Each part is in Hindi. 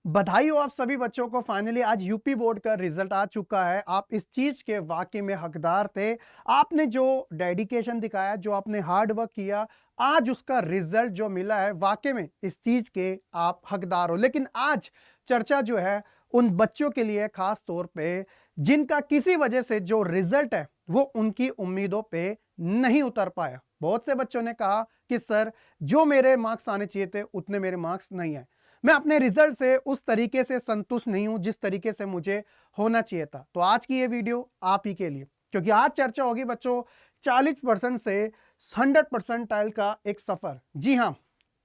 बधाई हो आप सभी बच्चों को। फाइनली आज यूपी बोर्ड का रिजल्ट आ चुका है। आप इस चीज के वाकई में हकदार थे। आपने जो डेडिकेशन दिखाया, जो आपने हार्ड वर्क किया, आज उसका रिजल्ट जो मिला है, वाकई में इस चीज के आप हकदार हो। लेकिन आज चर्चा जो है उन बच्चों के लिए खास तौर पे जिनका किसी वजह से जो रिजल्ट है वो उनकी उम्मीदों पे नहीं उतर पाया। बहुत से बच्चों ने कहा कि सर, जो मेरे मार्क्स आने चाहिए थे उतने मेरे मार्क्स नहीं आए। मैं अपने रिजल्ट से उस तरीके से संतुष्ट नहीं हूं जिस तरीके से मुझे होना चाहिए था। तो आज की ये वीडियो आप ही के लिए, क्योंकि आज चर्चा होगी बच्चों 40% से 100% का एक सफर। जी हां,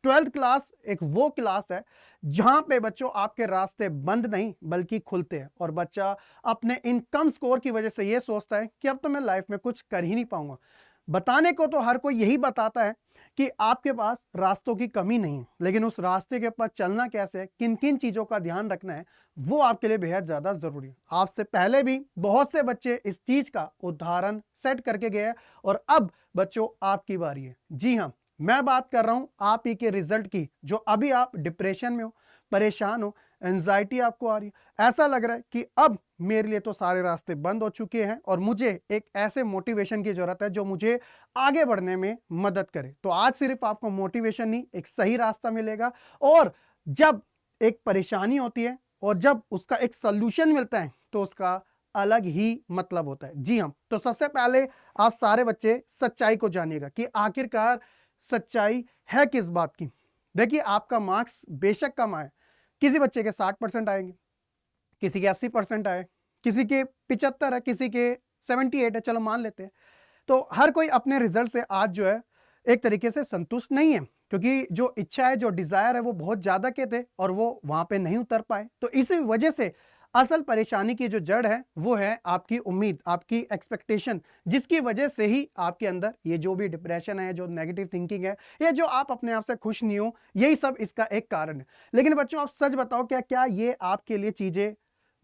12th क्लास एक वो क्लास है जहां पे बच्चों आपके रास्ते बंद नहीं बल्कि खुलते हैं, और बच्चा अपने इन कम स्कोर की वजह से ये सोचता है कि अब तो मैं लाइफ में कुछ कर ही नहीं पाऊंगा। बताने को तो हर कोई यही बताता है कि आपके पास रास्तों की कमी नहीं है, लेकिन उस रास्ते के ऊपर चलना कैसे है, किन किन चीजों का ध्यान रखना है, वो आपके लिए बेहद ज्यादा जरूरी है। आपसे पहले भी बहुत से बच्चे इस चीज का उदाहरण सेट करके गए हैं, और अब बच्चों आपकी बारी है। जी हाँ, मैं बात कर रहा हूं आप ही के रिजल्ट की। जो अभी आप डिप्रेशन में हो, परेशान हो, एंजाइटी आपको आ रही है, ऐसा लग रहा है कि अब मेरे लिए तो सारे रास्ते बंद हो चुके हैं और मुझे एक ऐसे मोटिवेशन की जरूरत है जो मुझे आगे बढ़ने में मदद करे। तो आज सिर्फ आपको मोटिवेशन नहीं, एक सही रास्ता मिलेगा। और जब एक परेशानी होती है और जब उसका एक सॉल्यूशन मिलता है तो उसका अलग ही मतलब होता है। जी हाँ, तो सबसे पहले आप सारे बच्चे सच्चाई को जानिएगा कि आखिरकार सच्चाई है किस बात की। देखिए, आपका मार्क्स बेशक कम आए, किसी बच्चे के 60% आएंगे, किसी के 80% आए, किसी के 75 है, किसी के 78 है, चलो मान लेते हैं। तो हर कोई अपने रिजल्ट से आज जो है एक तरीके से संतुष्ट नहीं है, क्योंकि जो इच्छा है, जो डिजायर है, वो बहुत ज्यादा के थे और वो वहां पे नहीं उतर पाए। तो इसी वजह से असल परेशानी की जो जड़ है वो है आपकी उम्मीद, आपकी एक्सपेक्टेशन, जिसकी वजह से ही आपके अंदर ये जो भी डिप्रेशन है, जो नेगेटिव थिंकिंग है, या जो आप अपने आप से खुश नहीं हो, यही सब इसका एक कारण है। लेकिन बच्चों, आप सच बताओ, क्या क्या ये आपके लिए चीजें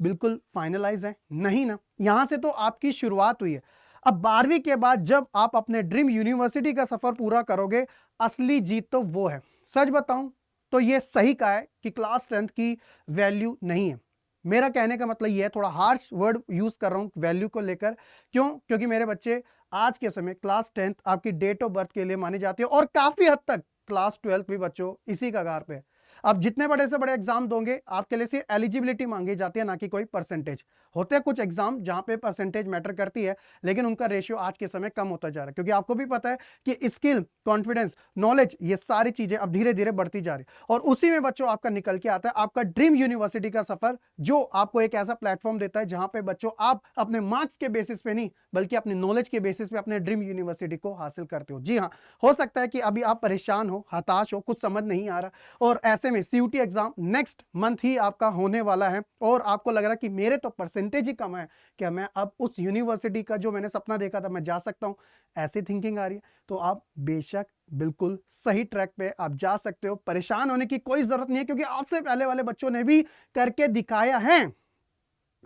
बिल्कुल फाइनलाइज है? नहीं ना। यहां से तो आपकी शुरुआत हुई है। अब 12वीं के बाद जब आप अपने ड्रीम यूनिवर्सिटी का सफर पूरा करोगे, असली जीत तो वो है। सच बताऊं तो ये सही कहा है कि क्लास 10th की वैल्यू नहीं है। मेरा कहने का मतलब ये है, थोड़ा हार्श वर्ड यूज कर रहा हूं वैल्यू को लेकर। क्यों? क्योंकि मेरे बच्चे, आज के समय क्लास 10th आपकी डेट ऑफ बर्थ के लिए मानी जाती है, और काफी हद तक क्लास 12th भी बच्चों इसी कगार पे है। अब जितने बड़े से बड़े एग्जाम दोगे, आपके लिए सिर्फ एलिजिबिलिटी मांगी जाती है, ना कि कोई परसेंटेज। होते हैं कुछ एग्जाम जहां पे परसेंटेज मैटर करती है, लेकिन उनका रेशियो आज के समय कम होता जा रहा है, क्योंकि आपको भी पता है कि स्किल, कॉन्फिडेंस, नॉलेज, ये सारी चीजें अब धीरे धीरे बढ़ती जा रही है। और उसी में बच्चों आपका निकल के आता है आपका ड्रीम यूनिवर्सिटी का सफर, जो आपको एक ऐसा प्लेटफॉर्म देता है जहां पे बच्चों आप अपने मार्क्स के बेसिस पे नहीं बल्कि अपने नॉलेज के बेसिस पे अपने ड्रीम यूनिवर्सिटी को हासिल करते हो। जी हाँ, हो सकता है कि अभी आप परेशान हो, हताश हो, कुछ समझ नहीं आ रहा, और ऐसे में सीयूटी एग्जाम नेक्स्ट मंथ ही आपका होने वाला है, और आपको लग रहा है कि मेरे तो परसेंटेज ही कम है, क्या मैं अब उस यूनिवर्सिटी का जो मैंने सपना देखा था मैं जा सकता हूं? ऐसी थिंकिंग आ रही है तो आप बेशक बिल्कुल सही ट्रैक पे आप जा सकते हो। परेशान होने की कोई जरूरत नहीं है, क्योंकि आपसे पहले वाले बच्चों ने भी करके दिखाया है।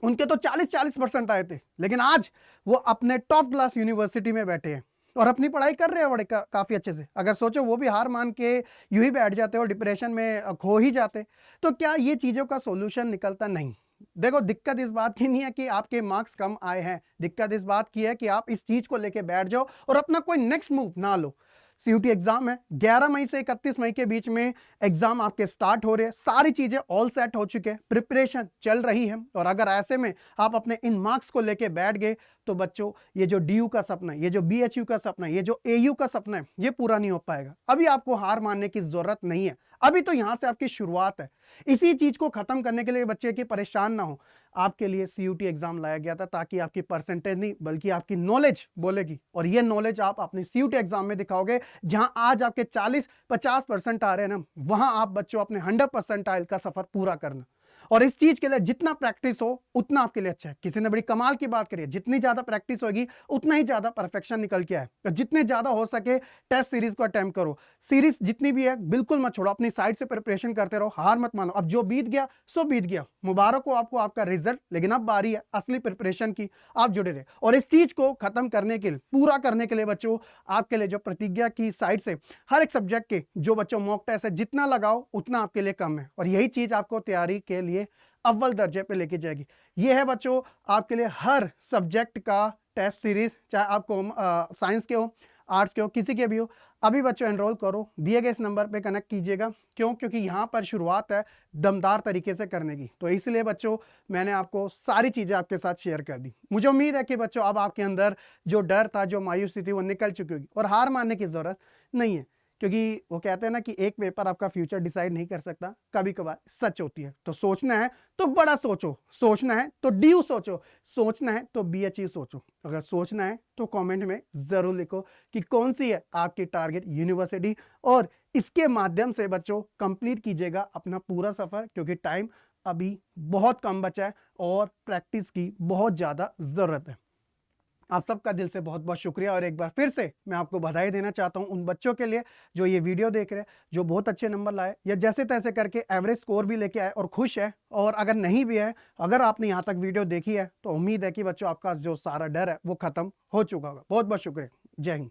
उनके तो 40-40% आए थे, लेकिन आज वो अपने टॉप क्लास यूनिवर्सिटी में बैठे हैं और अपनी पढ़ाई कर रहे हैं बड़े काफी अच्छे से। अगर सोचो वो भी हार मान के यूं ही बैठ जाते और डिप्रेशन में खो ही जाते, तो क्या ये चीजों का सॉल्यूशन निकलता? नहीं। देखो, दिक्कत इस बात की नहीं है कि आपके मार्क्स कम आए हैं, दिक्कत इस बात की है कि आप इस चीज को लेके बैठ जाओ और अपना कोई नेक्स्ट मूव ना लो। सीयूटी एग्जाम है, 11 मई से 31 मई के बीच में एग्जाम आपके स्टार्ट हो रहे हैं। सारी चीजें ऑल सेट हो चुके हैं, प्रिपरेशन चल रही है, और अगर ऐसे में आप अपने इन मार्क्स को लेके बैठ गए तो बच्चों, ये जो डीयू का सपना है, ये जो बीएचयू का सपना है, ये जो एयू का सपना है, ये पूरा नहीं हो पाएगा। अभी आपको हार मानने की जरूरत नहीं है, अभी तो यहां से आपकी शुरुआत है। इसी चीज को खत्म करने के लिए बच्चे की परेशान ना हो, आपके लिए सीयूटी एग्जाम लाया गया था, ताकि आपकी परसेंटेज नहीं बल्कि आपकी नॉलेज बोलेगी, और ये नॉलेज आप अपनी सीयूटी एग्जाम में दिखाओगे। जहां आज आपके 40-50% आ रहे हैं ना, वहां आप बच्चों अपने 100% का सफर पूरा करना। और इस चीज के लिए जितना प्रैक्टिस हो उतना आपके लिए अच्छा है। किसी ने बड़ी कमाल की बात करी है, जितनी ज्यादा प्रैक्टिस होगी उतना ही ज्यादा परफेक्शन निकल के आए। तो जितने ज्यादा हो सके टेस्ट सीरीज को अटेम्प्ट करो, सीरीज जितनी भी है बिल्कुल मत छोड़ो, अपनी साइड से प्रिपरेशन करते रहो, हार मत मानो। अब जो बीत गया सो बीत गया, मुबारक हो आपको आपका रिजल्ट, लेकिन अब बारी है असली प्रिपरेशन की, आप जुड़े रहे। और इस चीज को खत्म करने के लिए, पूरा करने के लिए बच्चों, आपके लिए जो प्रतिज्ञा की साइड से हर एक सब्जेक्ट के जो बच्चों मॉक टेस्ट है जितना लगाओ उतना आपके लिए कम है, और यही चीज आपको तैयारी के लिए अव्वल दर्जे पे लेके जाएगी। ये है बच्चों आपके लिए हर सब्जेक्ट का टेस्ट सीरीज, चाहे आपको साइंस के हो, आर्ट्स के हो, किसी के भी हो। अभी बच्चों एनरोल करो, दिए गए इस नंबर पे कनेक्ट कीजिएगा। क्यों? क्योंकि यहाँ पर शुरुआत है दमदार तरीके से करने की। तो इसलिए बच्चों मैंने आपको सारी चीज़ें आपके साथ शेयर कर दी। मुझे उम्मीद है कि बच्चों अब आपके अंदर जो डर था, जो मायूसी थी, वो निकल चुकी होगी, और हार मानने की ज़रूरत नहीं है। क्योंकि वो कहते हैं ना कि एक पेपर आपका फ्यूचर डिसाइड नहीं कर सकता, कभी कभार सच होती है। तो सोचना है तो बड़ा सोचो, सोचना है तो ड्यू सोचो, सोचना है तो BHE सोचो। अगर सोचना है तो कमेंट में जरूर लिखो कि कौन सी है आपकी टारगेट यूनिवर्सिटी, और इसके माध्यम से बच्चों कंप्लीट कीजिएगा अपना पूरा सफर, क्योंकि टाइम अभी बहुत कम बचा है और प्रैक्टिस की बहुत ज्यादा जरूरत है। आप सबका दिल से बहुत बहुत शुक्रिया, और एक बार फिर से मैं आपको बधाई देना चाहता हूं उन बच्चों के लिए जो ये वीडियो देख रहे हैं, जो बहुत अच्छे नंबर लाए या जैसे तैसे करके एवरेज स्कोर भी लेके आए और खुश है। और अगर नहीं भी है, अगर आपने यहाँ तक वीडियो देखी है, तो उम्मीद है कि बच्चों आपका जो सारा डर है वो खत्म हो चुका होगा। बहुत बहुत शुक्रिया। जय हिंद।